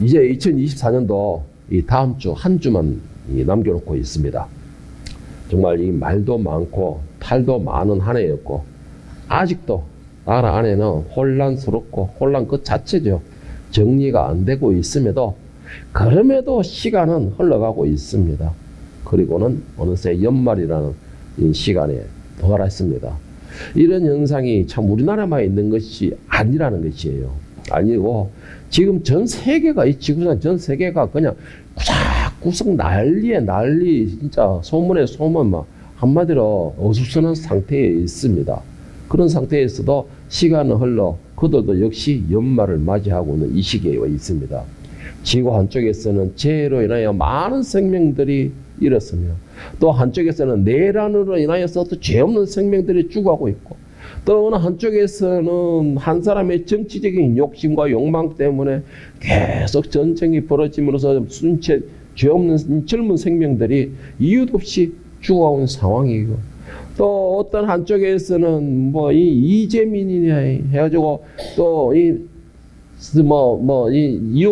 이제 2024년도 이 다음 주 한 주만 남겨놓고 있습니다. 정말 이 말도 많고 탈도 많은 한 해였고, 아직도 나라 안에는 혼란스럽고 혼란 그 자체죠. 정리가 안 되고 있음에도, 그럼에도 시간은 흘러가고 있습니다. 그리고는 어느새 연말이라는 이 시간에 도달했습니다. 이런 현상이 참 우리나라만 있는 것이 아니라는 것이에요. 아니고 지금 전 세계가, 이 지구상 전 세계가 그냥 구석구석 난리에 난리, 진짜 소문에 소문, 막 한마디로 어수선한 상태에 있습니다. 그런 상태에서도 시간은 흘러 그들도 역시 연말을 맞이하고 있는 이 시기에 와 있습니다. 지구 한쪽에서는 재해로 인하여 많은 생명들이 잃었으며, 또 한쪽에서는 내란으로 인하여서 또 죄 없는 생명들이 죽어가고 있고, 또 어느 한쪽에서는 한 사람의 정치적인 욕심과 욕망 때문에 계속 전쟁이 벌어짐으로써 죄 없는 젊은 생명들이 이유도 없이 죽어온 상황이고, 또 어떤 한쪽에서는 뭐 이 이재민이냐 해가지고 또 이유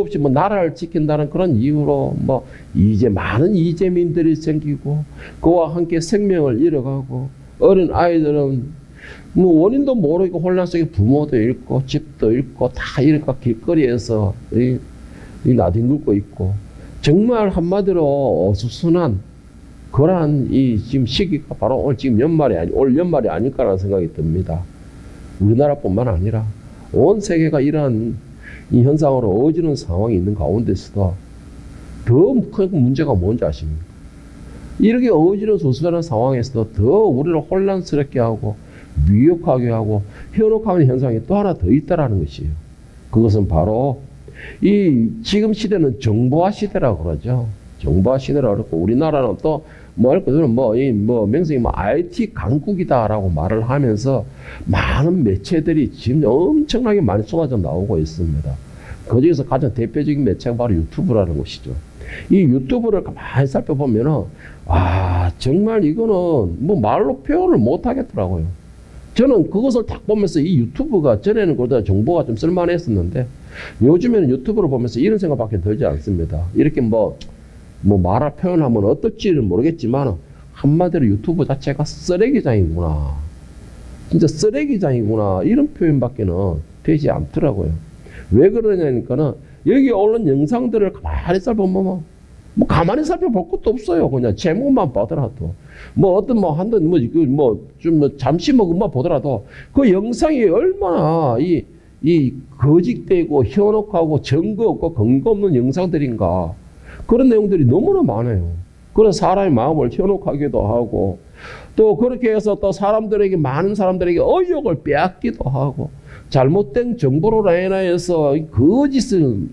없이 나라를 지킨다는 그런 이유로 많은 이재민들이 생기고, 그와 함께 생명을 잃어가고, 어린 아이들은 원인도 모르고 혼란 속에 부모도 잃고 집도 잃고 다 잃고 길거리에서 나뒹굴고 있고, 정말 한마디로 어수선한 그러한 이 지금 시기가 바로 올 연말이 아닐까라는 생각이 듭니다. 우리나라뿐만 아니라 온 세계가 이러한 이 현상으로 어지러운 상황이 있는 가운데서도 더 큰 문제가 뭔지 아십니까? 이렇게 어지러운 소수하는 상황에서도 더 우리를 혼란스럽게 하고 미혹하게 하고 현혹하는 현상이 또 하나 더 있다라는 것이에요. 그것은 바로 이 지금 시대는 정보화 시대라고 그러죠. 정보화 시대라고 그러고, 우리나라는 또 말 그대로 명성이 IT 강국이다라고 말을 하면서 많은 매체들이 지금 엄청나게 많이 쏟아져 나오고 있습니다. 그 중에서 가장 대표적인 매체가 바로 유튜브라는 것이죠. 이 유튜브를 가만히 살펴보면은, 정말 이거는 말로 표현을 못 하겠더라고요. 저는 그것을 딱 보면서 이 유튜브가 전에는 그러다 정보가 좀 쓸만했었는데, 요즘에는 유튜브를 보면서 이런 생각밖에 들지 않습니다. 이렇게 말을 표현하면 어떨지는 모르겠지만, 한마디로 유튜브 자체가 쓰레기장이구나. 진짜 쓰레기장이구나. 이런 표현밖에는 되지 않더라고요. 왜 그러냐니까는, 여기 올린 영상들을 가만히 살펴보면, 가만히 살펴볼 것도 없어요. 그냥 제목만 보더라도. 잠시 그만 보더라도, 그 영상이 얼마나 이 거짓되고 현혹하고 증거 없고 근거 없는 영상들인가. 그런 내용들이 너무나 많아요. 그런 사람의 마음을 현혹하기도 하고, 또 그렇게 해서 또 많은 사람들에게 의욕을 빼앗기도 하고, 잘못된 정보로 인하여서 거짓을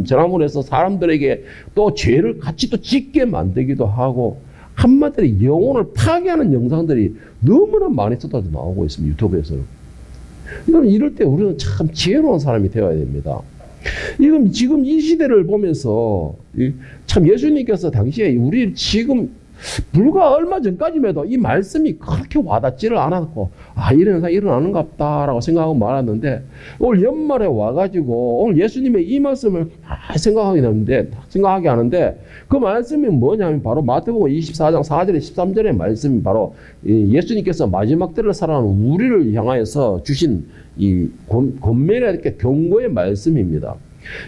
전함으로 해서 사람들에게 또 죄를 같이 또 짓게 만들기도 하고, 한마디로 영혼을 파괴하는 영상들이 너무나 많이 쏟아져 나오고 있습니다. 유튜브에서는. 이럴 때 우리는 참 지혜로운 사람이 되어야 됩니다. 이건 지금 이 시대를 보면서 참 예수님께서 당시에 우리 지금 불과 얼마 전까지만 해도 이 말씀이 그렇게 와닿지를 않았고, 이런 현상이 일어나는가 보다라고 생각하고 말았는데, 오늘 연말에 와가지고 오늘 예수님의 이 말씀을 생각하게 하는데, 그 말씀이 뭐냐면 바로 마태복음 24장 4절에 13절의 말씀이 바로 예수님께서 마지막 때를 살아가는 우리를 향하여서 주신 이 권면의 경고의 말씀입니다.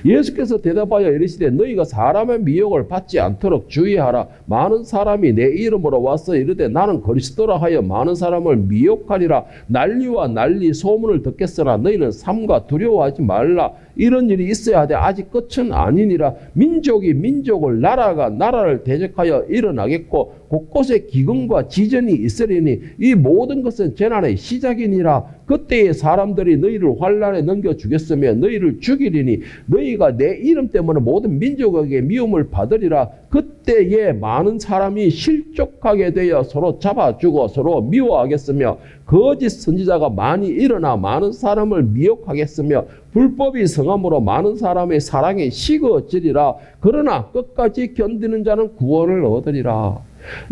예수께서 대답하여 이르시되, 너희가 사람의 미혹을 받지 않도록 주의하라. 많은 사람이 내 이름으로 와서 이르되 나는 그리스도라 하여 많은 사람을 미혹하리라. 난리와 난리 소문을 듣겠으나 너희는 삼가 두려워하지 말라. 이런 일이 있어야 하되 아직 끝은 아니니라. 민족이 민족을, 나라가 나라를 대적하여 일어나겠고 곳곳에 기근과 지전이 있으리니 이 모든 것은 재난의 시작이니라. 그때에 사람들이 너희를 환난에 넘겨주겠으며 너희를 죽이리니 너희가 내 이름 때문에 모든 민족에게 미움을 받으리라. 그때에 많은 사람이 실족하게 되어 서로 잡아주고 서로 미워하겠으며 거짓 선지자가 많이 일어나 많은 사람을 미혹하겠으며 불법이 성함으로 많은 사람의 사랑이 식어지리라. 그러나 끝까지 견디는 자는 구원을 얻으리라.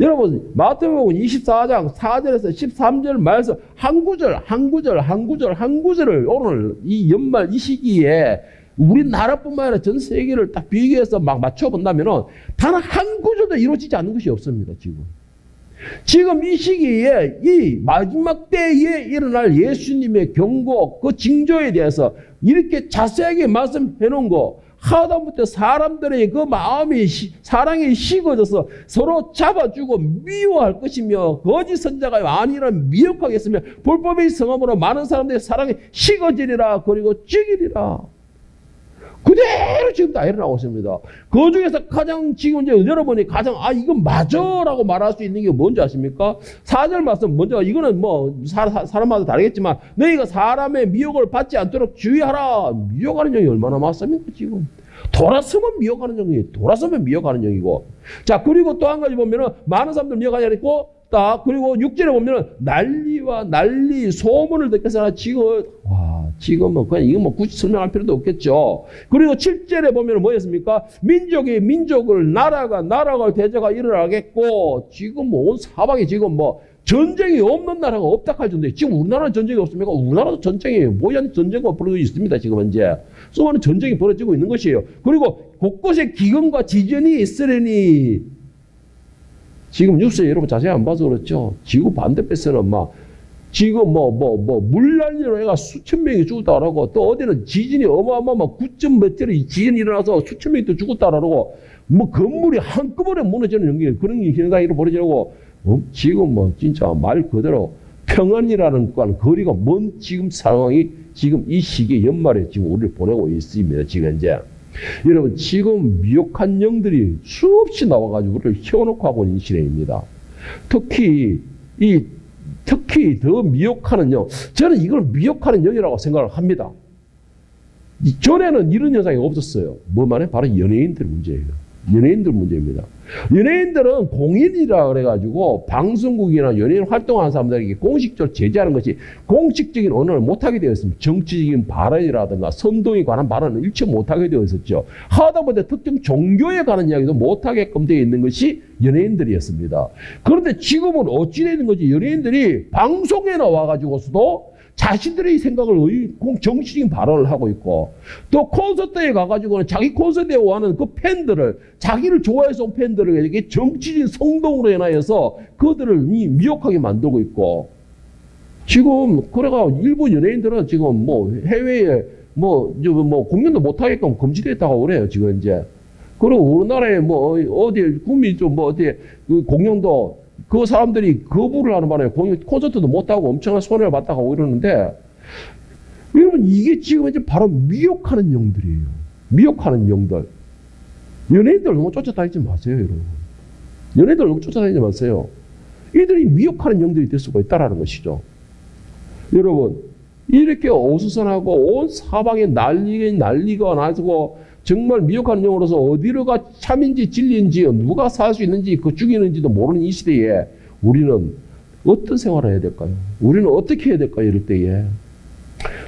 여러분, 마태복음 24장 4절에서 13절 말씀 한 구절을 오늘 이 연말 이 시기에 우리나라뿐만 아니라 전 세계를 딱 비교해서 막 맞춰본다면은 단 한 구조도 이루어지지 않는 것이 없습니다, 지금. 지금 이 시기에 이 마지막 때에 일어날 예수님의 경고, 그 징조에 대해서 이렇게 자세하게 말씀해 놓은 거, 하다못해 사람들의 그 마음이 사랑이 식어져서 서로 잡아주고 미워할 것이며 거짓 선자가 아니라면 미혹하겠으며 불법의 성함으로 많은 사람들의 사랑이 식어지리라 그리고 죽이리라. 그대로 지금 다 일어나고 있습니다. 그 중에서 가장 지금 이제 여러분이 가장 이건 맞아라고 말할 수 있는 게 뭔지 아십니까? 4절 말씀 먼저 이거는 뭐 사람마다 다르겠지만 너희가 사람의 미혹을 받지 않도록 주의하라. 미혹하는 영이 얼마나 많습니까 지금? 돌아서면 미혹하는 영이에요. 돌아서면 미혹하는 영이고. 자, 그리고 또 한 가지 보면은 많은 사람들 미혹하지 않고 그리고 6절에 보면은 난리와 난리 소문을 듣겠으나 지금은 그냥 이거 뭐 굳이 설명할 필요도 없겠죠. 그리고 7절에 보면 뭐였습니까? 민족이 민족을 나라가 대제가 일어나겠고 지금 뭐 온 사방에 지금 뭐 전쟁이 없는 나라가 없다 할 정도에 지금 우리나라는 전쟁이 없습니까? 우리나라도 전쟁이에요. 모양 전쟁과 벌어지고 있습니다. 지금 현재 수많은 전쟁이 벌어지고 있는 것이에요. 그리고 곳곳에 기근과 지진이 있으려니 지금 뉴스에 여러분 자세히 안 봐서 그렇죠. 지구 반대편에서는 막 지금 물난리로 해가 수천 명이 죽었다 그러고 또 어디는 지진이 어마어마한 9점 몇 절의 지진이 일어나서 수천 명이 또 죽었다 그러고 뭐 건물이 한꺼번에 무너지는 그런 현상이 벌어지고 지금 뭐 진짜 말 그대로 평안이라는 것과는 거리가 먼 지금 상황이 지금 이 시기의 연말에 지금 우리를 보내고 있습니다. 지금 이제. 여러분 지금 미혹한 영들이 수없이 나와가지고 우리를 휘어놓고 하고 있는 시대입니다. 특히 더 미혹하는 영, 저는 이걸 미혹하는 영이라고 생각을 합니다. 전에는 이런 현상이 없었어요. 뭐만 해? 바로 연예인들 문제예요. 연예인들 문제입니다. 연예인들은 공인이라 그래가지고 방송국이나 연예인 활동하는 사람들에게 공식적으로 제재하는 것이 공식적인 언어를 못하게 되어 있습니다. 정치적인 발언이라든가 선동에 관한 발언을 일체 못하게 되어 있었죠. 하다못해 특정 종교에 관한 이야기도 못하게끔 되어 있는 것이 연예인들이었습니다. 그런데 지금은 어찌 되는 거지? 연예인들이 방송에 나와가지고서도 자신들의 생각을 정치적인 발언을 하고 있고 또 콘서트에 가가지고는 자기 콘서트에 와는 그 팬들을 자기를 좋아해서 온 팬들에게 정치적인 성동으로 인하여서 그들을 미혹하게 만들고 있고 지금 그래가 일부 연예인들은 지금 뭐 해외에 공연도 못하게끔 금지됐다고 그래요 지금 이제. 그리고 우리나라에 뭐 어디 국민 좀 뭐 어디 그 공연도 그 사람들이 거부를 하는 바람에 콘서트도 못하고 엄청난 손해를 봤다고 하고 이러는데 여러분 이게 지금 이제 바로 미혹하는 영들이에요. 미혹하는 영들. 연예인들 너무 쫓아다니지 마세요, 여러분. 연예인들 너무 쫓아다니지 마세요. 이들이 미혹하는 영들이 될 수가 있다는 것이죠. 여러분 이렇게 어수선하고 온 사방에 난리가 나고 정말 미혹하는 영으로서 어디로가 참인지 진리인지 누가 살 수 있는지 그 죽이는지도 모르는 이 시대에 우리는 어떤 생활을 해야 될까요? 우리는 어떻게 해야 될까요? 이럴 때에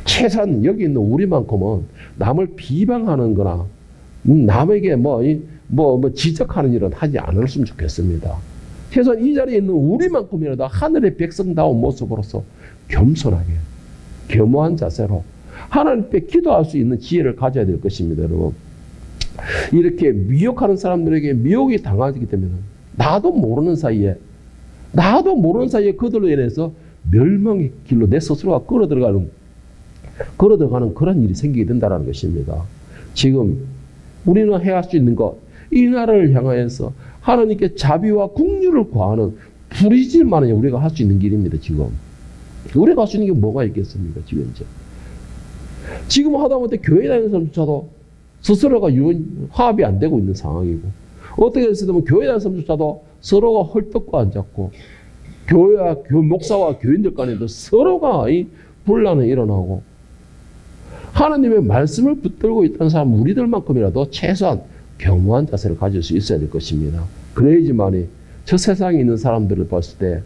최소한 여기 있는 우리만큼은 남을 비방하는 거나 남에게 지적하는 일은 하지 않았으면 좋겠습니다. 최소한 이 자리에 있는 우리만큼이라도 하늘의 백성다운 모습으로서 겸손하게 겸허한 자세로 하나님께 기도할 수 있는 지혜를 가져야 될 것입니다. 여러분 이렇게 미혹하는 사람들에게 미혹이 당하기 때문에 나도 모르는 사이에 그들로 인해서 멸망의 길로 내 스스로가 끌어들어가는 그런 일이 생기게 된다는 것입니다. 지금 우리는 해야 할 수 있는 것, 이 나라를 향하여서 하나님께 자비와 긍휼을 구하는 부르짖을만한 우리가 할 수 있는 길입니다. 지금 우리가 할 수 있는 게 뭐가 있겠습니까? 지금 하다못해 교회 다니는 사람조차도 스스로가 화합이 안 되고 있는 상황이고 어떻게 됐든 교회 다니는 사람조차도 서로가 헐떡고 앉았고 교회와 목사와 교인들 간에도 서로가 분란이 일어나고 하나님의 말씀을 붙들고 있다는 사람 우리들만큼이라도 최소한 겸허한 자세를 가질 수 있어야 될 것입니다. 그래야지만이 저 세상에 있는 사람들을 봤을 때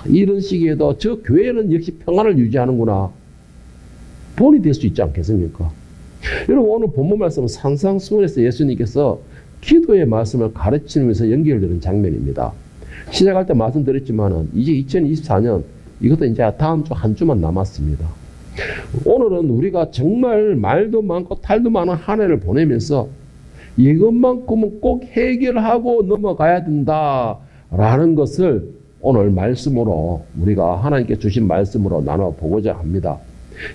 이런 시기에도 저 교회는 역시 평안을 유지하는구나 본이 될 수 있지 않겠습니까? 여러분 오늘 본문 말씀은 산상수훈에서 예수님께서 기도의 말씀을 가르치면서 연결되는 장면입니다. 시작할 때 말씀드렸지만은 이제 2024년 이것도 이제 다음 주 한 주만 남았습니다. 오늘은 우리가 정말 말도 많고 탈도 많은 한 해를 보내면서 이것만큼은 꼭 해결하고 넘어가야 된다라는 것을 오늘 말씀으로 우리가 하나님께 주신 말씀으로 나눠보고자 합니다.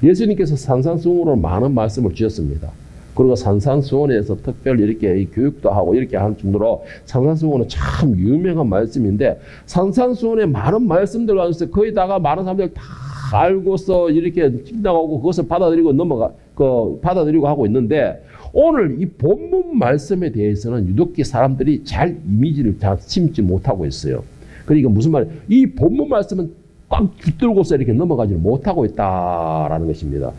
예수님께서 산상수훈으로 많은 말씀을 주셨습니다. 그리고 산상수훈에서 특별히 이렇게 교육도 하고 이렇게 하는 정도로 산상수훈은 참 유명한 말씀인데, 산상수훈의 많은 말씀들 가운데서 거의 다가 많은 사람들 다 알고서 이렇게 나가고 그것을 받아들이고 받아들이고 하고 있는데, 오늘 이 본문 말씀에 대해서는 유독히 사람들이 잘 이미지를 잘 심지 못하고 있어요. 그러니까 무슨 말이에요? 이 본문 말씀은 꽉 붙들고서 이렇게 넘어가지 못하고 있다라는 것입니다.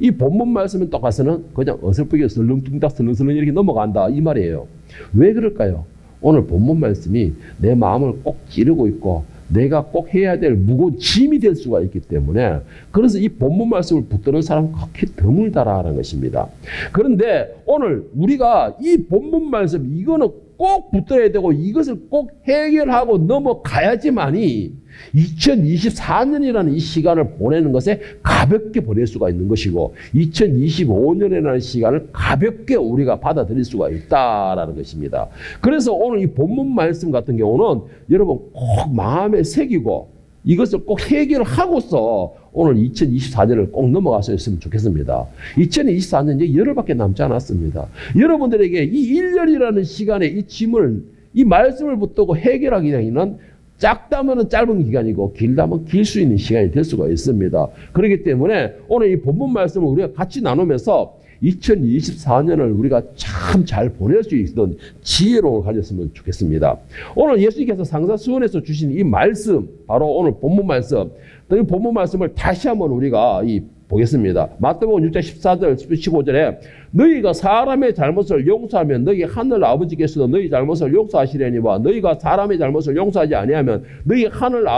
이 본문 말씀은 똑같아서는 그냥 어설프게 설렁뚱딱 설렁설렁 이렇게 넘어간다 이 말이에요. 왜 그럴까요? 오늘 본문 말씀이 내 마음을 꼭 찌르고 있고 내가 꼭 해야 될 무거운 짐이 될 수가 있기 때문에, 그래서 이 본문 말씀을 붙드는 사람은 그렇게 드물다라는 것입니다. 그런데 오늘 우리가 이 본문 말씀 이거는 꼭 붙들어야 되고 이것을 꼭 해결하고 넘어가야지만이 2024년이라는 이 시간을 보내는 것에 가볍게 보낼 수가 있는 것이고 2025년이라는 시간을 가볍게 우리가 받아들일 수가 있다라는 것입니다. 그래서 오늘 이 본문 말씀 같은 경우는 여러분 꼭 마음에 새기고 이것을 꼭 해결하고서 오늘 2024년을 꼭 넘어갔으면 좋겠습니다. 2024년 이제 열흘밖에 남지 않았습니다. 여러분들에게 이 1년이라는 시간에 이 짐을, 이 말씀을 붙들고 해결하기에는 짧다면 짧은 기간이고 길다면 길 수 있는 시간이 될 수가 있습니다. 그렇기 때문에 오늘 이 본문 말씀을 우리가 같이 나누면서 2024년을 우리가 참 잘 보낼 수 있던 지혜로 가졌으면 좋겠습니다. 오늘 예수님께서 산상수훈에서 주신 이 말씀, 바로 오늘 본문 말씀, 이 본문 말씀을 다시 한번 우리가 보겠습니다. 마태복음 6장 14절, 15절에 너희가 사람의 잘못을 용서하면 너희 하늘 아버지께서도 너희 잘못을 용서하시려니와 너희가 사람의 잘못을 용서하지 아니하면 너희 하늘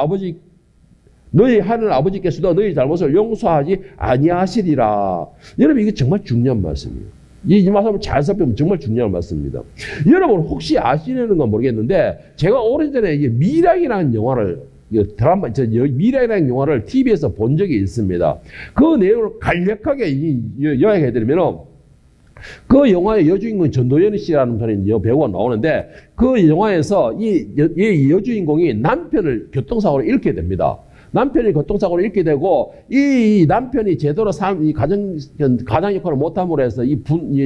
아버지께서도 너희 잘못을 용서하지 아니하시리라. 여러분 이게 정말 중요한 말씀이에요. 이 말씀을 잘 살펴보면 정말 중요한 말씀입니다. 여러분 혹시 아시는 건 모르겠는데 제가 오래전에 미량이라는 영화를 미량이라는 영화를 TV에서 본 적이 있습니다. 그 내용을 간략하게 요약해드리면 그 영화의 여주인공 전도연 씨라는 배우가 나오는데 그 영화에서 이 여주인공이 남편을 교통사고로 잃게 됩니다. 남편이 교통사고를 잃게 되고 이 남편이 제대로 가장 역할을 못함으로 해서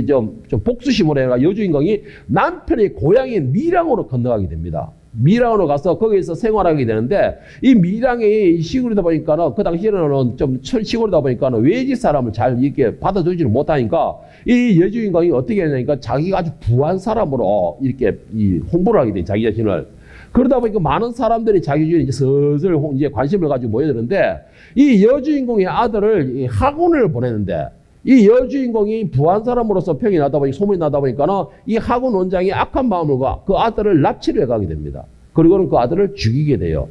좀 복수심으로 해가 여주인공이 남편의 고향인 밀양으로 건너가게 됩니다. 밀양으로 가서 거기에서 생활하게 되는데 이 밀양이 시골이다 보니까는 그 당시에는 좀 시골이다 보니까는 외지 사람을 잘 이렇게 받아주지를 못하니까 이 여주인공이 어떻게 하냐니까 자기가 아주 부한 사람으로 이렇게 홍보를 하게 돼, 자기 자신을. 그러다 보니까 많은 사람들이 자기 주변에 이제 슬슬 이제 관심을 가지고 모여드는데 이 여주인공의 아들을 학원을 보내는데 이 여주인공이 부한 사람으로서 평이 나다 보니 소문이 나다 보니까는 이 학원 원장이 악한 마음으로 그 아들을 납치를 해가게 됩니다. 그리고는 그 아들을 죽이게 돼요.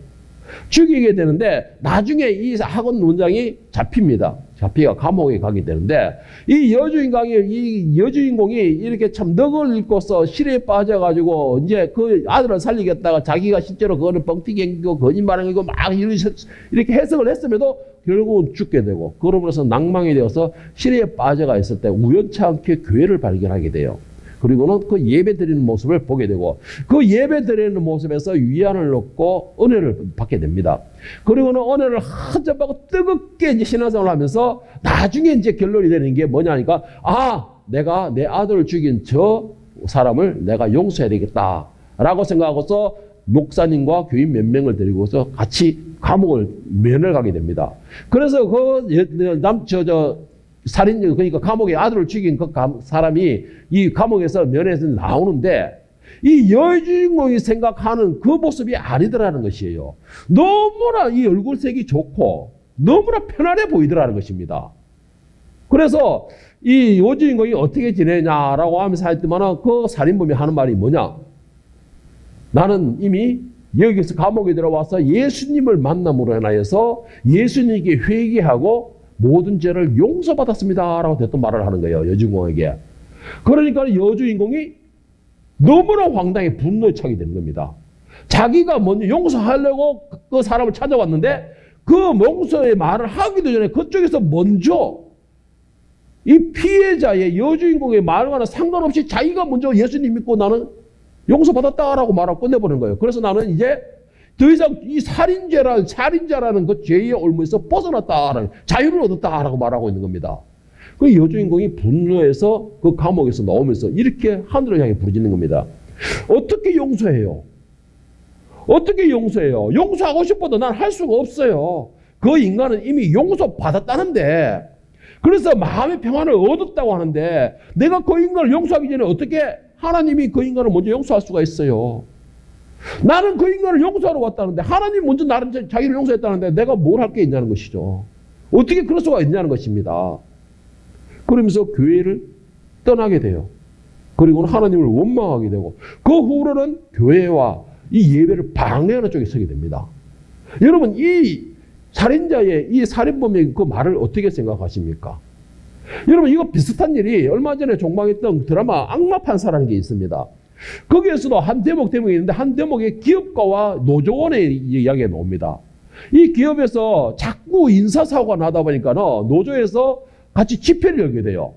죽이게 되는데 나중에 이 학원 원장이 잡힙니다. 잡히가 감옥에 가게 되는데 이 여주인공이 이렇게 참 넋을 잃고서 실에 빠져가지고 이제 그 아들을 살리겠다가 자기가 실제로 그거를 뻥튀기 행기고 거짓말하고 막 이렇게 해석을 했음에도 결국은 죽게 되고 그러면서 낭망이 되어서 실에 빠져가 있을 때 우연치 않게 교회를 발견하게 돼요. 그리고는 그 예배 드리는 모습을 보게 되고 그 예배 드리는 모습에서 위안을 얻고 은혜를 받게 됩니다. 그리고는 은혜를 한참 받고 뜨겁게 이제 신앙생활을 하면서 나중에 이제 결론이 되는 게 뭐냐니까 내가 내 아들을 죽인 저 사람을 내가 용서해야 되겠다라고 생각하고서 목사님과 교인 몇 명을 데리고서 같이 감옥을 면을 가게 됩니다. 그래서 살인, 그러니까 감옥에 아들을 죽인 그 사람이 이 감옥에서 면회에서 나오는데 이 여주인공이 생각하는 그 모습이 아니더라는 것이에요. 너무나 이 얼굴색이 좋고 너무나 편안해 보이더라는 것입니다. 그래서 이 여주인공이 어떻게 지내냐라고 하면서 했더만 그 살인범이 하는 말이 뭐냐? 나는 이미 여기서 감옥에 들어와서 예수님을 만남으로 인하여서 예수님께 회개하고 모든 죄를 용서받았습니다 라고 됐던 말을 하는 거예요. 여주인공에게. 그러니까 여주인공이 너무나 황당해 분노에 차게 되는 겁니다. 자기가 먼저 용서하려고 그 사람을 찾아왔는데 그 용서의 말을 하기도 전에 그쪽에서 먼저 이 피해자의 여주인공의 말과는 상관없이 자기가 먼저 예수님 믿고 나는 용서받았다라고 말하고 끝내버리는 거예요. 그래서 나는 이제 더 이상 이 살인자라는 그 죄의 올무에서 벗어났다, 자유를 얻었다라고 말하고 있는 겁니다. 그 여주인공이 분노해서 그 감옥에서 나오면서 이렇게 하늘을 향해 부르짖는 겁니다. 어떻게 용서해요? 어떻게 용서해요? 용서하고 싶어도 난 할 수가 없어요. 그 인간은 이미 용서받았다는데, 그래서 마음의 평안을 얻었다고 하는데, 내가 그 인간을 용서하기 전에 어떻게 하나님이 그 인간을 먼저 용서할 수가 있어요? 나는 그 인간을 용서하러 왔다는데, 하나님 먼저 나를 자기를 용서했다는데 내가 뭘 할 게 있냐는 것이죠. 어떻게 그럴 수가 있냐는 것입니다. 그러면서 교회를 떠나게 돼요. 그리고는 하나님을 원망하게 되고, 그 후로는 교회와 이 예배를 방해하는 쪽에 서게 됩니다. 여러분, 이 살인자의, 이 살인범의 그 말을 어떻게 생각하십니까? 여러분, 이거 비슷한 일이 얼마 전에 종방했던 드라마 악마 판사라는 게 있습니다. 거기에서도 한 대목이 있는데, 한 대목에 기업가와 노조원의 이야기가 나옵니다. 이 기업에서 자꾸 인사사고가 나다 보니까 노조에서 같이 집회를 열게 돼요.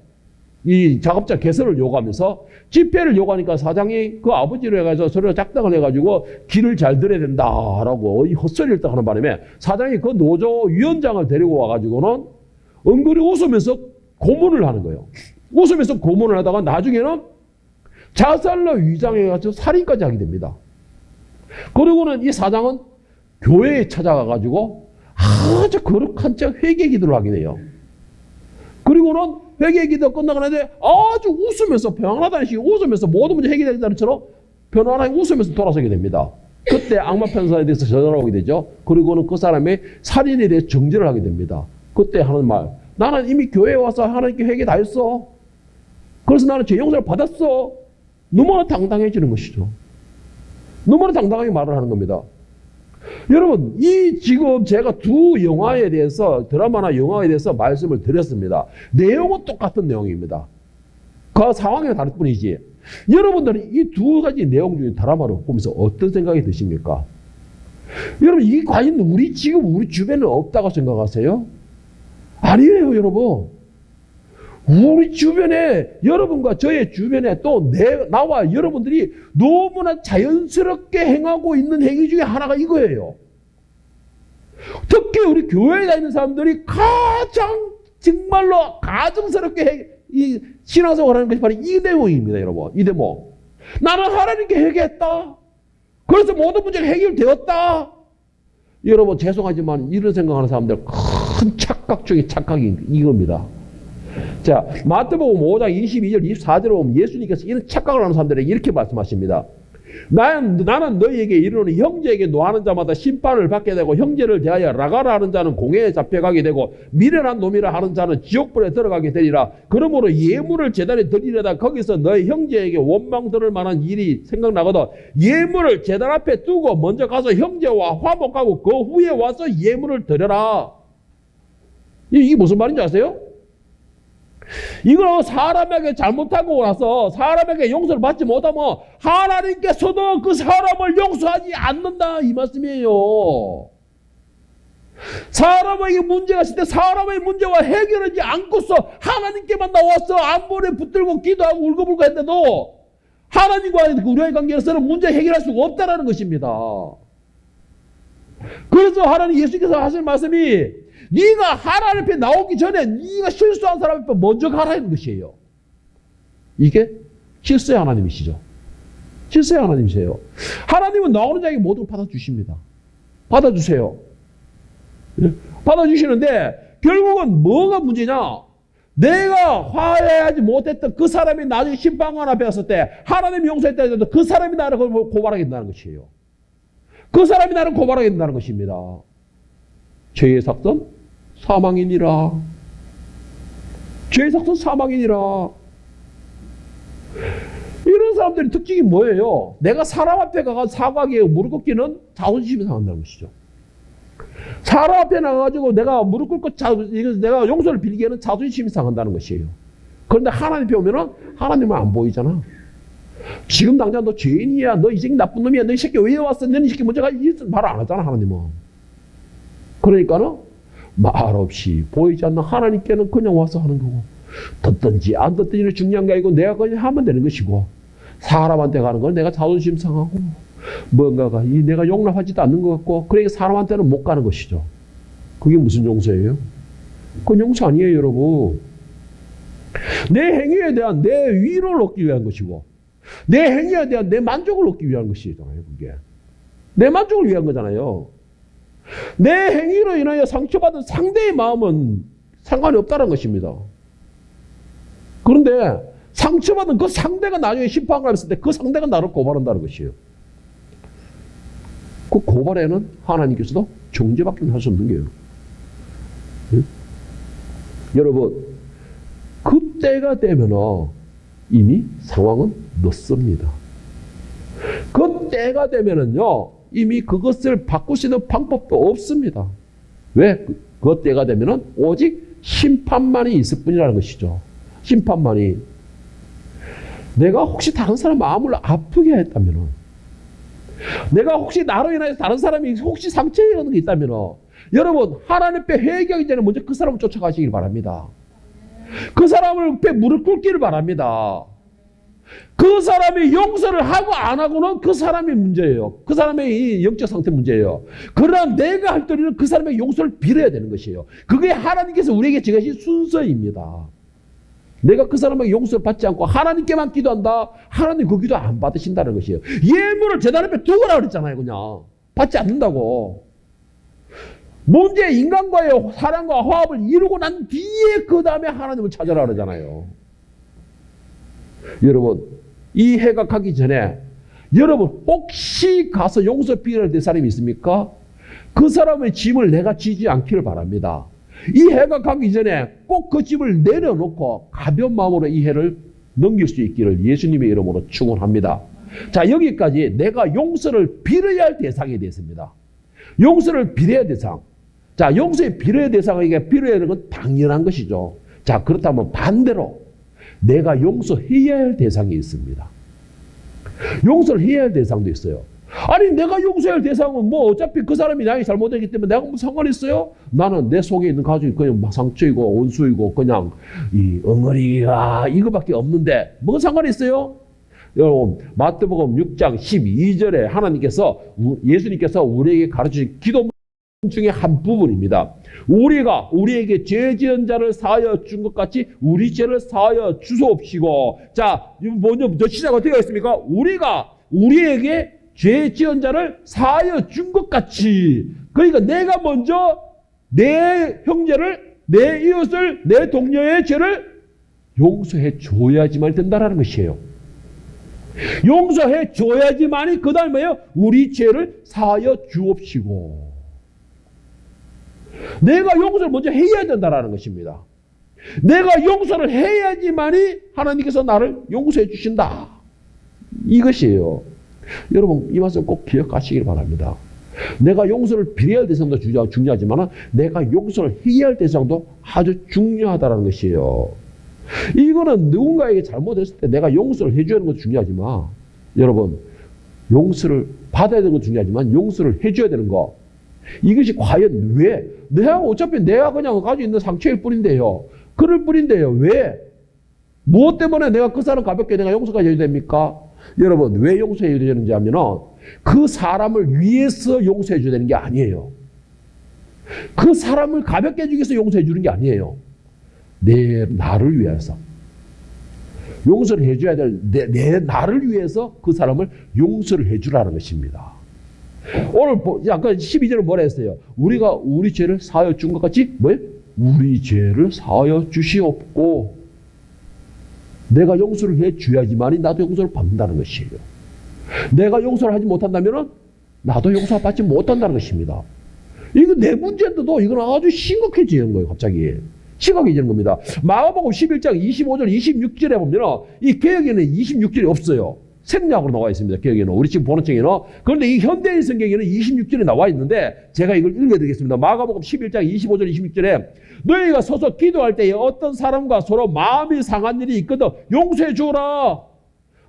이 작업자 개선을 요구하면서 집회를 요구하니까 사장이 그 아버지로 해가지고 서로 작당을 해가지고 길을 잘 들여야 된다라고 이 헛소리를 딱 하는 바람에 사장이 그 노조 위원장을 데리고 와가지고는 은근히 웃으면서 고문을 하는 거예요. 웃으면서 고문을 하다가 나중에는 자살로 위장해가지고 살인까지 하게 됩니다. 그리고는 이 사장은 교회에 찾아가가지고 아주 거룩한 척 회개 기도를 하게 돼요. 그리고는 회개 기도 끝나고 나는데 아주 웃으면서 평안하다는 식으로 웃으면서 모든 문제 해결된다는 처럼 편안하게 웃으면서 돌아서게 됩니다. 그때 악마 판사에 대해서 전화를 오게 되죠. 그리고는 그 사람의 살인에 대해 정죄를 하게 됩니다. 그때 하는 말, 나는 이미 교회에 와서 하나님께 회개 다 했어. 그래서 나는 죄 용서를 받았어. 너무나 당당해지는 것이죠. 너무나 당당하게 말을 하는 겁니다. 여러분, 이 지금 제가 두 영화에 대해서, 드라마나 영화에 대해서 말씀을 드렸습니다. 내용은 똑같은 내용입니다. 그 상황이 다를 뿐이지. 여러분들은 이 두 가지 내용 중에 드라마를 보면서 어떤 생각이 드십니까? 여러분, 이 과연 우리 주변에 없다고 생각하세요? 아니에요, 여러분. 우리 주변에, 여러분과 저의 주변에 또 나와 여러분들이 너무나 자연스럽게 행하고 있는 행위 중에 하나가 이거예요. 특히 우리 교회에 다니는 사람들이 가장 정말로 가증스럽게 이 신앙생활 하는 것이 바로 이 내용입니다, 여러분. 이 대목. 나는 하나님께 회개했다. 그래서 모든 문제가 해결되었다. 여러분, 죄송하지만 이런 생각하는 사람들 큰 착각 중에 착각이 이겁니다. 자, 마태복음 5장 22절 24절에 보면 예수님께서 이런 착각을 하는 사람들에게 이렇게 말씀하십니다. 나는 너희에게 이르노니 형제에게 노하는 자마다 심판을 받게 되고 형제를 대하여 라가라 하는 자는 공회에 잡혀가게 되고 미련한 놈이라 하는 자는 지옥불에 들어가게 되리라. 그러므로 예물을 제단에 드리려다 거기서 너희 형제에게 원망 들을 만한 일이 생각나거든 예물을 제단 앞에 두고 먼저 가서 형제와 화목하고 그 후에 와서 예물을 드려라. 이게 무슨 말인지 아세요? 이거 사람에게 잘못하고 나서 사람에게 용서를 받지 못하면 하나님께서도 그 사람을 용서하지 않는다 이 말씀이에요. 사람에게 문제가 있을 때 사람의 문제와 해결하지 않고서 하나님께만 나와서 안보에 붙들고 기도하고 울고불고 했는데도 하나님과 우리의 관계에서는 문제 해결할 수가 없다는 것입니다. 그래서 하나님 예수께서 하신 말씀이 네가 하나님 앞에 나오기 전에 네가 실수한 사람 앞에 먼저 가라는 것이에요. 이게 실수의 하나님이시죠. 실수의 하나님이세요. 하나님은 나오는 자에게 모든 걸 받아주십니다. 받아주세요. 받아주시는데 결국은 뭐가 문제냐? 내가 화해하지 못했던 그 사람이 나중에 심판관 앞에 왔을 때 하나님이 용서했다 해도 그 사람이 나를 고발하게 된다는 것이에요. 그 사람이 나를 고발하게 된다는 것입니다. 죄의 삭선 사망이니라. 죄의 삭선 사망이니라. 이런 사람들의 특징이 뭐예요? 내가 사람 앞에 가서 사과하기에 무릎 꿇기는 자존심이 상한다는 것이죠. 사람 앞에 나가가지고 내가 무릎 꿇고 내가 용서를 빌기에는 자존심이 상한다는 것이에요. 그런데 하나님 앞에 오면은 하나님은 안 보이잖아. 지금 당장 너 죄인이야. 너 이 새끼 나쁜 놈이야. 너 이 새끼 왜 왔어? 너는 이 새끼 먼저 가. 이 말 안 하잖아, 하나님은. 그러니까는 말없이 보이지 않는 하나님께는 그냥 와서 하는 거고, 듣든지 안 듣든지는 중요한 게 아니고 내가 그냥 하면 되는 것이고, 사람한테 가는 건 내가 자존심 상하고 뭔가가 내가 용납하지도 않는 것 같고, 그러니까 사람한테는 못 가는 것이죠. 그게 무슨 용서예요? 그건 용서 아니에요, 여러분. 내 행위에 대한 내 위로를 얻기 위한 것이고, 내 행위에 대한 내 만족을 얻기 위한 것이잖아요. 그게 내 만족을 위한 거잖아요. 내 행위로 인하여 상처받은 상대의 마음은 상관이 없다는 것입니다. 그런데 상처받은 그 상대가 나중에 심판을 했을 때 그 상대가 나를 고발한다는 것이에요. 그 고발에는 하나님께서도 정죄밖에 할 수 없는 거예요. 응? 여러분, 그때가 되면 이미 상황은 늦습니다. 그때가 되면은요, 이미 그것을 바꿀 수 있는 방법도 없습니다. 왜? 그때가 되면은 오직 심판만이 있을 뿐이라는 것이죠. 심판만이. 내가 혹시 다른 사람 마음을 아프게 했다면, 내가 혹시 나로 인해서 다른 사람이 혹시 상처받는 게 있다면, 여러분, 하나님 앞에 회개하기 전에 먼저 그 사람을 쫓아가시길 바랍니다. 그 사람을 앞에 무릎 꿇기를 바랍니다. 그 사람이 용서를 하고 안 하고는 그 사람의 문제예요. 그 사람의 이 영적 상태 문제예요. 그러나 내가 할 때는 그 사람의 용서를 빌어야 되는 것이에요. 그게 하나님께서 우리에게 제시하신 순서입니다. 내가 그 사람에게 용서를 받지 않고 하나님께만 기도한다. 하나님 그 기도 안 받으신다는 것이에요. 예물을 제단 앞에 두거라 그랬잖아요. 그냥 받지 않는다고. 문제 인간과의 사랑과 화합을 이루고 난 뒤에 그 다음에 하나님을 찾아라 그러잖아요. 여러분, 이 해가 가기 전에 여러분 혹시 가서 용서 빌어야 될 사람이 있습니까? 그 사람의 짐을 내가 지지 않기를 바랍니다. 이 해가 가기 전에 꼭 그 짐을 내려놓고 가벼운 마음으로 이 해를 넘길 수 있기를 예수님의 이름으로 축원합니다. 자, 여기까지 내가 용서를 빌어야 할 대상이 됐습니다. 용서를 빌어야 할 대상. 자, 용서의 빌어야 할 대상에게 빌어야 하는 건 당연한 것이죠. 자, 그렇다면 반대로 내가 용서해야 할 대상이 있습니다. 용서를 해야 할 대상도 있어요. 아니, 내가 용서해야 할 대상은 뭐 어차피 그 사람이 나에게 잘못했기 때문에 내가 무슨 상관이 있어요? 나는 내 속에 있는 가족이 그냥 상처이고 원수이고 그냥 이 엉어리가 이거밖에 없는데 뭐가 상관이 있어요? 여러분, 마태복음 6장 12절에 하나님께서, 예수님께서 우리에게 가르치신 기도문 중에 한 부분입니다. 우리가 우리에게 죄 지은 자를 사하여 준 것 같이 우리 죄를 사하여 주소옵시고. 자, 먼저 시작 어떻게 하겠습니까? 우리가 우리에게 죄 지은 자를 사하여 준 것 같이. 그러니까 내가 먼저 내 형제를, 내 이웃을, 내 동료의 죄를 용서해 줘야지만 된다는 것이에요. 용서해 줘야지만이 그 다음에 뭐예요? 우리 죄를 사하여 주옵시고. 내가 용서를 먼저 해야 된다는 것입니다. 내가 용서를 해야지만이 하나님께서 나를 용서해 주신다. 이것이에요. 여러분, 이 말씀 꼭 기억하시길 바랍니다. 내가 용서를 빌어야 할 대상도 중요하지만 내가 용서를 해야 할 대상도 아주 중요하다는 것이에요. 이거는 누군가에게 잘못했을 때 내가 용서를 해줘야 하는 것도 중요하지만, 여러분, 용서를 받아야 되는 것도 중요하지만 용서를 해줘야 되는 거, 이것이 과연 왜? 내가 어차피 내가 그냥 가지고 있는 상처일 뿐인데요. 그럴 뿐인데요. 왜? 무엇 때문에 내가 그 사람 가볍게 내가 용서가 해야 됩니까? 여러분, 왜 용서해야 되는지 하면은 그 사람을 위해서 용서해 줘야 되는 게 아니에요. 그 사람을 가볍게 해주기 위해서 용서해 주는 게 아니에요. 나를 위해서. 용서를 해줘야 될 나를 위해서 그 사람을 용서를 해주라는 것입니다. 오늘 아까 12절은 뭐라 했어요? 우리가 우리 죄를 사하여 준 것 같이 뭐예요? 우리 죄를 사하여 주시옵고. 내가 용서를 해줘야지만이 나도 용서를 받는다는 것이에요. 내가 용서를 하지 못한다면 나도 용서받지 못한다는 것입니다. 이거 내 문제인데도 이건 아주 심각해지는 거예요. 갑자기 심각해지는 겁니다. 마가복음 11장 25절 26절에 보면 이 개역에는 26절이 없어요. 생략으로 나와 있습니다. 개역에는. 우리 지금 보는 책에는. 그런데 이 현대인 성경에는 26절이 나와 있는데 제가 이걸 읽어드리겠습니다. 마가복음 11장 25절 26절에 너희가 서서 기도할 때에 어떤 사람과 서로 마음이 상한 일이 있거든 용서해 주라.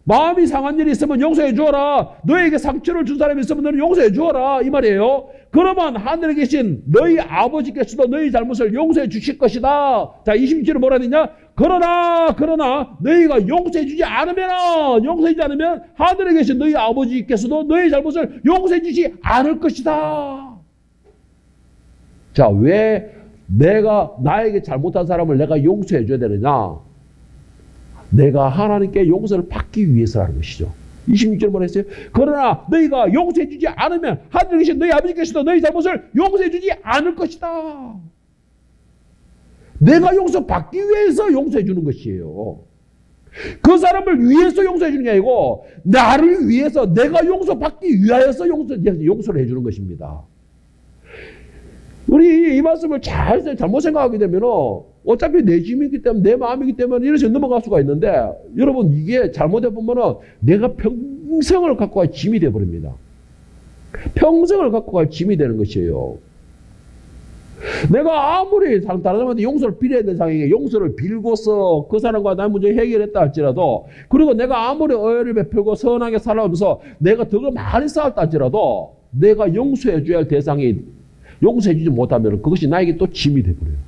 마음이 상한 일이 있으면 용서해 주어라. 너에게 상처를 준 사람이 있으면 너는 용서해 주어라. 이 말이에요. 그러면 하늘에 계신 너희 아버지께서도 너희 잘못을 용서해 주실 것이다. 자, 26절에 뭐라 했냐? 그러나 너희가 용서해 주지 않으면 하늘에 계신 너희 아버지께서도 너희 잘못을 용서해 주지 않을 것이다. 자, 왜 나에게 잘못한 사람을 내가 용서해 줘야 되느냐? 내가 하나님께 용서를 받기 위해서라는 것이죠. 26절 뭐라 했어요? 그러나 너희가 용서해 주지 않으면 하늘에 계신 너희 아버지께서도 너희 잘못을 용서해 주지 않을 것이다. 내가 용서받기 위해서 용서해 주는 것이에요. 그 사람을 위해서 용서해 주는 게 아니고 나를 위해서 내가 용서받기 위하여서 용서를 해주는 것입니다. 우리 이 말씀을 잘못 생각하게 되면 어차피 내 짐이기 때문에 내 마음이기 때문에 이렇게 넘어갈 수가 있는데 여러분 이게 잘못해 보면 내가 평생을 갖고 갈 짐이 되어버립니다. 평생을 갖고 갈 짐이 되는 것이에요. 내가 아무리 다른 사람한테 용서를 빌어야 되는 상황에 용서를 빌고서 그 사람과 나의 문제 해결했다 할지라도 그리고 내가 아무리 의를 베풀고 선하게 살아오면서 내가 더 많이 쌓았다 할지라도 내가 용서해 줘야 할 대상이 용서해 주지 못하면 그것이 나에게 또 짐이 되어버려요.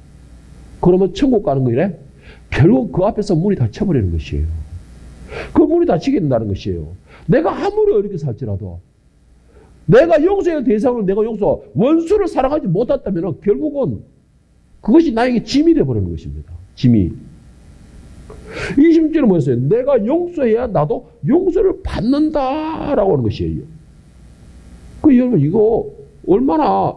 그러면 천국 가는 거이래? 결국 그 앞에서 문이 닫혀버리는 것이에요. 그 문이 닫히게 된다는 것이에요. 내가 아무리 어렵게 살지라도 내가 용서의 대상을 원수를 사랑하지 못했다면 결국은 그것이 나에게 짐이 되어버리는 것입니다. 짐이. 26절은 뭐였어요? 내가 용서해야 나도 용서를 받는다라고 하는 것이에요. 여러분 이거 얼마나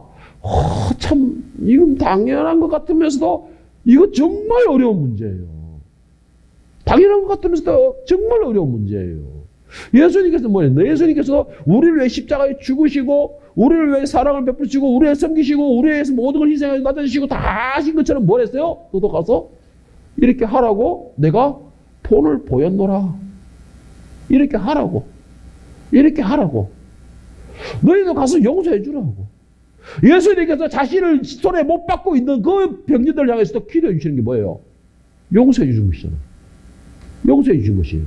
참 이건 당연한 것 같으면서도 이거 정말 어려운 문제예요. 당연한 것 같으면서도 정말 어려운 문제예요. 예수님께서 뭐예요? 예수님께서 우리를 위해 십자가에 죽으시고 우리를 위해 사랑을 베푸시고 우리를 섬기시고 우리를 위해서 모든 걸 희생해 맞아주시고 다 하신 것처럼 뭘 했어요? 너도 가서 이렇게 하라고 내가 본을 보였노라. 이렇게 하라고. 너희도 가서 용서해 주라고. 예수님께서 자신을 손에 못 받고 있는 그 병자들 향해서도 기도해 주시는 게 뭐예요? 용서해 주신 것이잖아요. 용서해 주신 것이에요.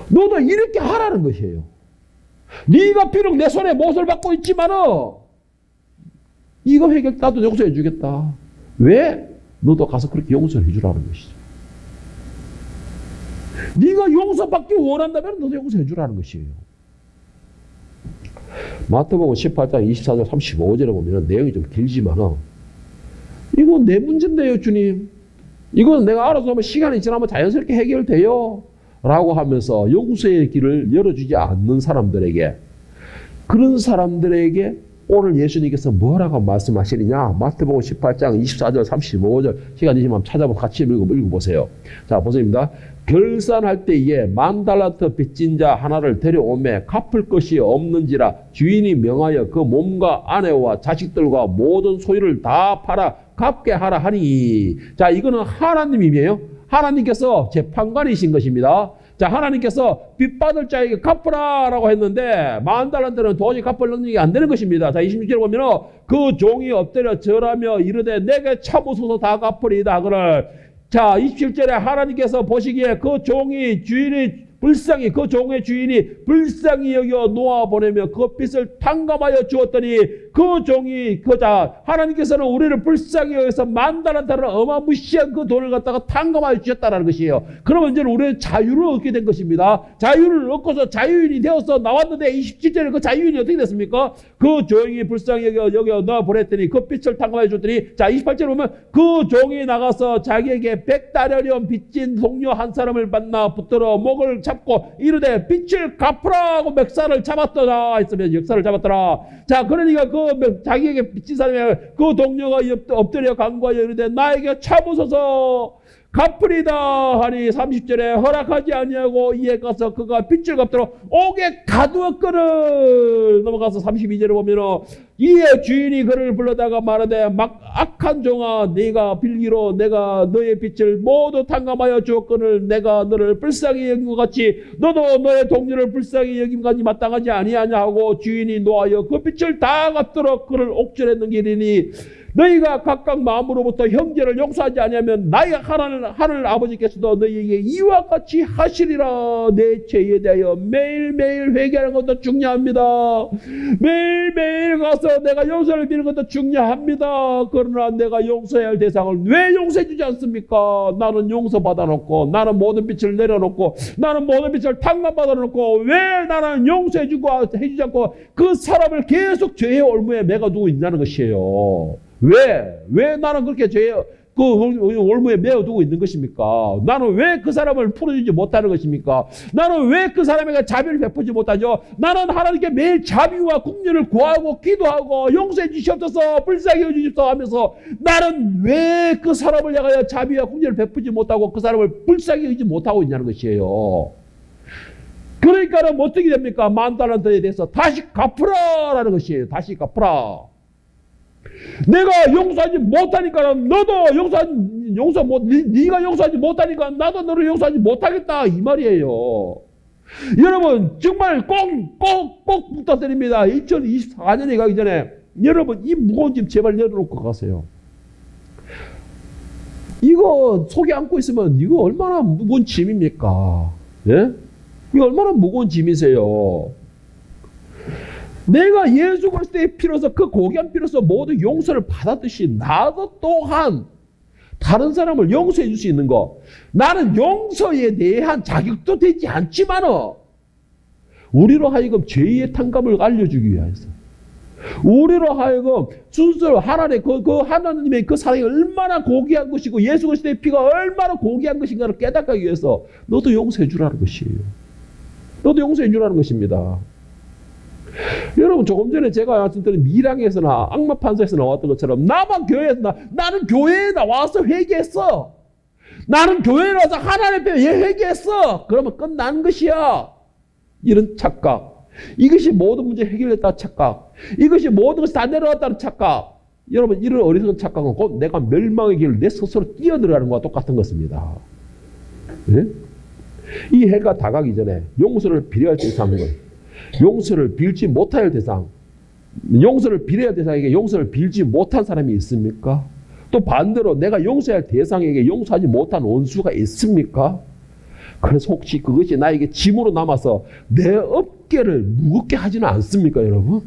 너도 이렇게 하라는 것이에요. 네가 비록 내 손에 못을 받고 있지만은 이거 해결 나도 용서해 주겠다. 왜? 너도 가서 그렇게 용서를 해주라는 것이죠. 네가 용서받기 원한다면 너도 용서해 주라는 것이에요. 마태복음 18장 24절 35절에 보면 내용이 좀 길지만은 이거 내 문제인데요, 주님. 이건 내가 알아서 하면 시간이 지나면 자연스럽게 해결돼요. 라고 하면서 용서의 길을 열어주지 않는 사람들에게 그런 사람들에게 오늘 예수님께서 뭐라고 말씀하시느냐? 마태복음 18장 24절 35절 시간 되시면 찾아보고 같이 읽어보세요. 자, 보십니다. 결산할 때에 10,000달란트 빚진 자 하나를 데려오매 갚을 것이 없는지라 주인이 명하여 그 몸과 아내와 자식들과 모든 소유를 다 팔아 갚게 하라 하니. 자, 이거는 하나님이에요. 하나님께서 재판관이신 것입니다. 자, 하나님께서 빚받을 자에게 갚으라라고 했는데 10,000달란트는 도저히 갚을 능력이 안 되는 것입니다. 자, 26절에 보면 그 종이 엎드려 절하며 이르되 내게 참으소서 다 갚으리이다 하거늘. 자, 27절에 하나님께서 보시기에 그 종의 주인이 그 종의 주인이 불쌍히 여겨 놓아보내며 그 빚을 탕감하여 주었더니 그 종이 하나님께서는 우리를 불쌍히 여겨서 10,000달란트라는 어마무시한 그 돈을 갖다가 탕감하여 주셨다는 것이에요. 그러면 이제 우리는 자유를 얻게 된 것입니다. 자유를 얻고서 자유인이 되어서 나왔는데 27절에 그 자유인이 어떻게 됐습니까? 그 종이 불쌍히 여겨 놓아보냈더니 그 빚을 탕감하여 줬더니 자, 28절에 보면 그 종이 나가서 자기에게 100달러리온 빚진 동료 한 사람을 만나 붙들어 목을 잡고 이르되 빚을 갚으라 하고 멱살을 잡았더라 했으면 역사를 잡았더라. 자, 그러니까 그 자기에게 빚진 사람이 그 동료가 엎드려 간구하여 이르되 나에게 참으소서 갚으리다 하니 30절에 허락하지 아니하고 이에 가서 그가 빚을 갚도록 옥에 가두었거늘. 넘어가서 32절에 보면은 이에 주인이 그를 불러다가 말하되 막 악한 종아 네가 빌기로 내가 너의 빚을 모두 탕감하여 주었거늘 내가 너를 불쌍히 여긴 것 같이 너도 너의 동료를 불쌍히 여김까지 마땅하지 아니하냐 하고 주인이 노하여 그 빚을 다 갚도록 그를 옥절에 넘기리니 너희가 각각 마음으로부터 형제를 용서하지 않으면 나의 하늘 아버지께서도 너희에게 이와 같이 하시리라. 내 죄에 대하여 매일매일 회개하는 것도 중요합니다. 매일매일 가서 내가 용서를 비는 것도 중요합니다. 그러나 내가 용서해야 할 대상을 왜 용서해 주지 않습니까? 나는 용서받아 놓고, 나는 모든 빛을 내려놓고, 나는 모든 빛을 탕감받아 놓고, 왜 나는 용서해 주고 해주지 않고 그 사람을 계속 죄의 올무에 매어두고 있냐는 것이에요. 왜 나는 그렇게 죄의 그 올무에 매어두고 있는 것입니까? 나는 왜 그 사람을 풀어주지 못하는 것입니까? 나는 왜 그 사람에게 자비를 베푸지 못하죠? 나는 하나님께 매일 자비와 긍휼을 구하고 기도하고 용서해 주시옵소서, 불쌍히 여주십시오 하면서 나는 왜 그 사람을 향하여 자비와 긍휼을 베푸지 못하고 그 사람을 불쌍히 여기지 못하고 있냐는 것이에요. 그러니까는 어떻게 됩니까? 10,000달러에 대해서 다시 갚으라라는 것이에요. 다시 갚으라. 내가 용서하지 못하니까 너도 네가 용서하지 못하니까 나도 너를 용서하지 못하겠다 이 말이에요. 여러분 정말 꼭 부탁드립니다. 2024년에 가기 전에 여러분 이 무거운 짐 제발 내려놓고 가세요. 이거 속에 안고 있으면 이거 얼마나 무거운 짐입니까? 예? 이거 얼마나 무거운 짐이세요. 내가 예수 그리스도의 피로서 그 고귀한 피로서 모두 용서를 받았듯이 나도 또한 다른 사람을 용서해 줄 수 있는 거. 나는 용서에 대한 자격도 되지 않지만 우리로 하여금 죄의 탕감을 알려주기 위해서, 우리로 하여금 순수로 하나님의 그 사랑이 얼마나 고귀한 것이고 예수 그리스도의 피가 얼마나 고귀한 것인가를 깨닫기 위해서 너도 용서해 주라는 것이에요. 너도 용서해 주라는 것입니다. 여러분 조금 전에 제가 말씀드린 미랑에서나 악마 판서에서 나왔던 것처럼 나는 교회에 나와서 회개했어. 나는 교회에 나와서 하나님 앞에 회개했어. 그러면 끝난 것이야. 이런 착각. 이것이 모든 문제 해결됐다는 착각. 이것이 모든 것이 다 내려왔다는 착각. 여러분 이런 어리석은 착각은 곧 내가 멸망의 길을 내 스스로 뛰어들어가는 것과 똑같은 것입니다. 네? 이 해가 다가기 전에 용서를 빌어야 할 대상인 거예요. 용서를 빌지 못할 대상, 용서를 빌어야 할 대상에게 용서를 빌지 못한 사람이 있습니까? 또 반대로 내가 용서할 대상에게 용서하지 못한 원수가 있습니까? 그래서 혹시 그것이 나에게 짐으로 남아서 내 어깨를 무겁게 하지는 않습니까, 여러분?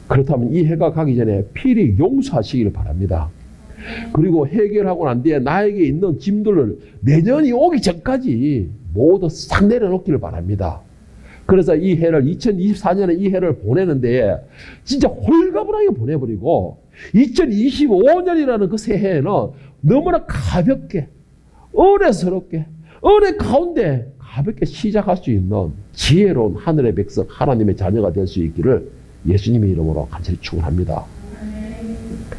그렇다면 이 해가 가기 전에 필히 용서하시기를 바랍니다. 그리고 해결하고 난 뒤에 나에게 있는 짐들을 내년이 오기 전까지 모두 싹 내려놓기를 바랍니다. 그래서 이 해를 2024년에 이 해를 보내는데 진짜 홀가분하게 보내버리고 2025년이라는 그 새해에는 너무나 가볍게 은혜스럽게 은혜 가운데 가볍게 시작할 수 있는 지혜로운 하늘의 백성 하나님의 자녀가 될 수 있기를 예수님의 이름으로 간절히 축원합니다.